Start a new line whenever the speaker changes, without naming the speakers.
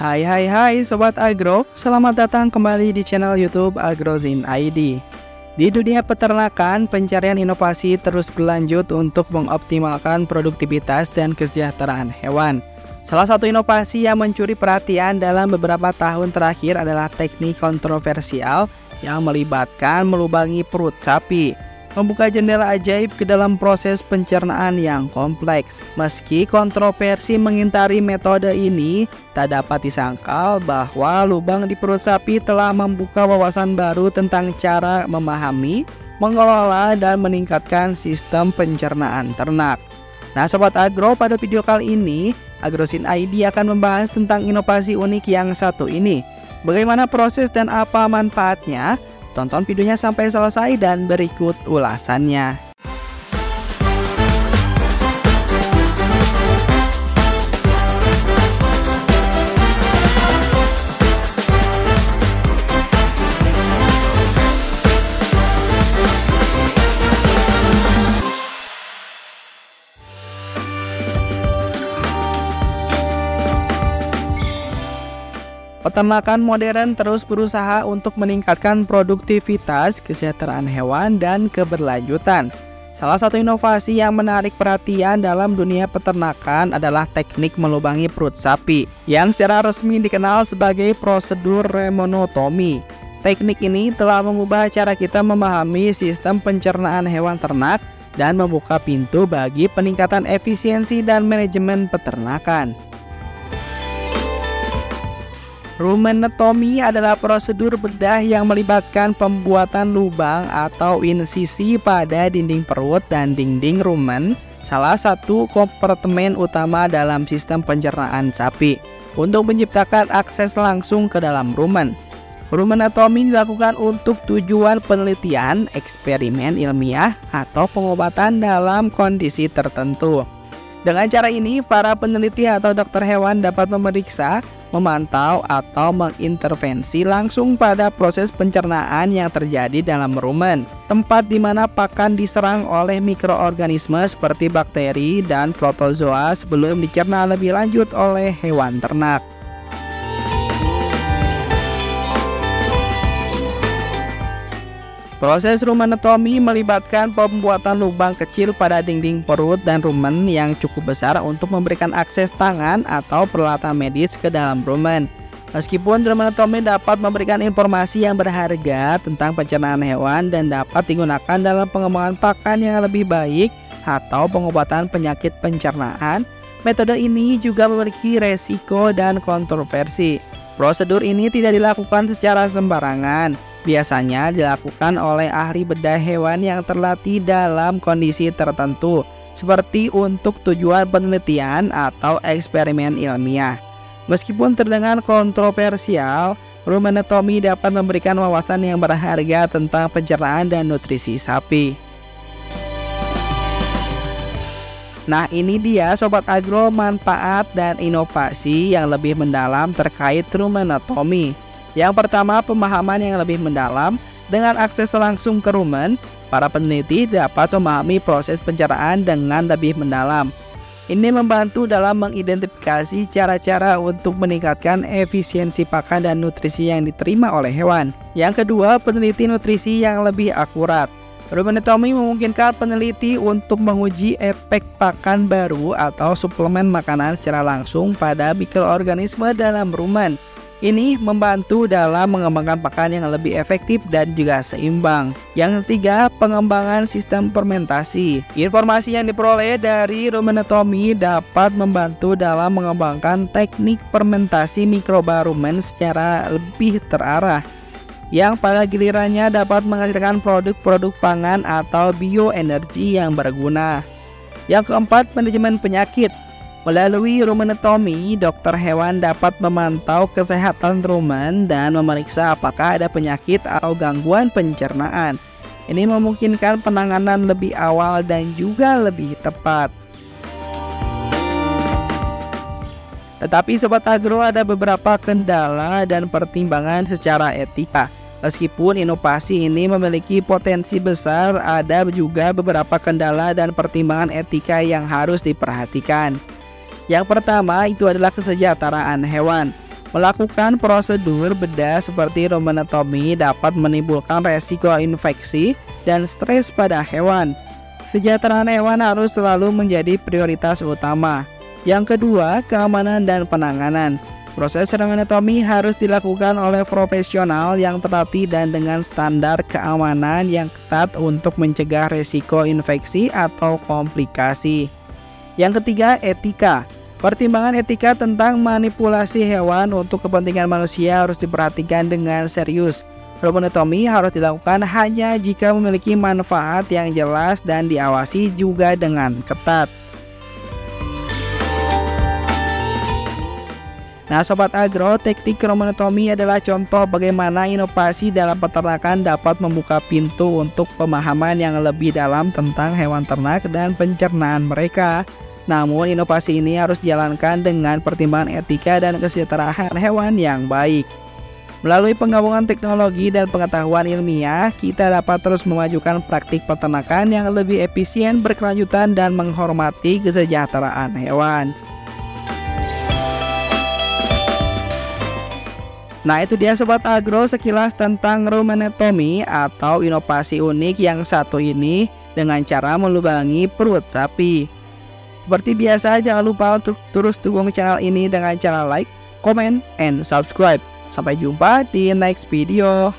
Hai Sobat Agro, selamat datang kembali di channel YouTube Agrozin ID. Di dunia peternakan, pencarian inovasi terus berlanjut untuk mengoptimalkan produktivitas dan kesejahteraan hewan. Salah satu inovasi yang mencuri perhatian dalam beberapa tahun terakhir adalah teknik kontroversial yang melibatkan melubangi perut sapi, membuka jendela ajaib ke dalam proses pencernaan yang kompleks. Meski kontroversi mengintari metode ini, tak dapat disangkal bahwa lubang di perut sapi telah membuka wawasan baru tentang cara memahami, mengelola, dan meningkatkan sistem pencernaan ternak. Nah Sobat Agro, pada video kali ini Agrozin ID akan membahas tentang inovasi unik yang satu ini. Bagaimana proses dan apa manfaatnya? Tonton videonya sampai selesai dan berikut ulasannya. Peternakan modern terus berusaha untuk meningkatkan produktivitas, kesejahteraan hewan, dan keberlanjutan. Salah satu inovasi yang menarik perhatian dalam dunia peternakan adalah teknik melubangi perut sapi, yang secara resmi dikenal sebagai prosedur remonotomi. Teknik ini telah mengubah cara kita memahami sistem pencernaan hewan ternak dan membuka pintu bagi peningkatan efisiensi dan manajemen peternakan. Rumenectomy adalah prosedur bedah yang melibatkan pembuatan lubang atau insisi pada dinding perut dan dinding rumen, salah satu kompartemen utama dalam sistem pencernaan sapi, untuk menciptakan akses langsung ke dalam rumen. Rumenectomy dilakukan untuk tujuan penelitian, eksperimen ilmiah, atau pengobatan dalam kondisi tertentu. Dengan cara ini, para peneliti atau dokter hewan dapat memeriksa, memantau, atau mengintervensi langsung pada proses pencernaan yang terjadi dalam rumen, tempat di mana pakan diserang oleh mikroorganisme seperti bakteri dan protozoa sebelum dicerna lebih lanjut oleh hewan ternak. Proses rumenectomy melibatkan pembuatan lubang kecil pada dinding perut dan rumen yang cukup besar untuk memberikan akses tangan atau peralatan medis ke dalam rumen. Meskipun rumenectomy dapat memberikan informasi yang berharga tentang pencernaan hewan dan dapat digunakan dalam pengembangan pakan yang lebih baik atau pengobatan penyakit pencernaan, metode ini juga memiliki resiko dan kontroversi. Prosedur ini tidak dilakukan secara sembarangan. Biasanya dilakukan oleh ahli bedah hewan yang terlatih dalam kondisi tertentu, seperti untuk tujuan penelitian atau eksperimen ilmiah. Meskipun terdengar kontroversial, rumenectomy dapat memberikan wawasan yang berharga tentang pencernaan dan nutrisi sapi. Nah ini dia Sobat Agro manfaat dan inovasi yang lebih mendalam terkait rumenectomy. Yang pertama, pemahaman yang lebih mendalam. Dengan akses langsung ke rumen, para peneliti dapat memahami proses pencernaan dengan lebih mendalam. Ini membantu dalam mengidentifikasi cara-cara untuk meningkatkan efisiensi pakan dan nutrisi yang diterima oleh hewan. Yang kedua, peneliti nutrisi yang lebih akurat. Rumenectomy memungkinkan peneliti untuk menguji efek pakan baru atau suplemen makanan secara langsung pada mikroorganisme dalam rumen. Ini membantu dalam mengembangkan pakan yang lebih efektif dan juga seimbang. Yang ketiga, pengembangan sistem fermentasi. Informasi yang diperoleh dari rumenectomy dapat membantu dalam mengembangkan teknik fermentasi mikroba rumen secara lebih terarah, yang pada gilirannya dapat menghasilkan produk-produk pangan atau bioenergi yang berguna. Yang keempat, manajemen penyakit. Melalui rumenectomy, dokter hewan dapat memantau kesehatan rumen dan memeriksa apakah ada penyakit atau gangguan pencernaan. Ini memungkinkan penanganan lebih awal dan juga lebih tepat. Tetapi Sobat Agro, ada beberapa kendala dan pertimbangan secara etika. Meskipun inovasi ini memiliki potensi besar, ada juga beberapa kendala dan pertimbangan etika yang harus diperhatikan. Yang pertama itu adalah kesejahteraan hewan. Melakukan prosedur bedah seperti rumenectomy dapat menimbulkan resiko infeksi dan stres pada hewan. Kesejahteraan hewan harus selalu menjadi prioritas utama. Yang kedua, keamanan dan penanganan. Proses rumenectomy harus dilakukan oleh profesional yang terlatih dan dengan standar keamanan yang ketat untuk mencegah resiko infeksi atau komplikasi. Yang ketiga, etika. Pertimbangan etika tentang manipulasi hewan untuk kepentingan manusia harus diperhatikan dengan serius. Rumenectomy harus dilakukan hanya jika memiliki manfaat yang jelas dan diawasi juga dengan ketat. Nah Sobat Agro, teknik rumenectomy adalah contoh bagaimana inovasi dalam peternakan dapat membuka pintu untuk pemahaman yang lebih dalam tentang hewan ternak dan pencernaan mereka. Namun inovasi ini harus dijalankan dengan pertimbangan etika dan kesejahteraan hewan yang baik. Melalui penggabungan teknologi dan pengetahuan ilmiah, kita dapat terus memajukan praktik peternakan yang lebih efisien, berkelanjutan, dan menghormati kesejahteraan hewan. Nah itu dia Sobat Agro sekilas tentang rumenectomy atau inovasi unik yang satu ini dengan cara melubangi perut sapi. Seperti biasa, jangan lupa untuk terus dukung channel ini dengan cara like, comment, and subscribe. Sampai jumpa di next video.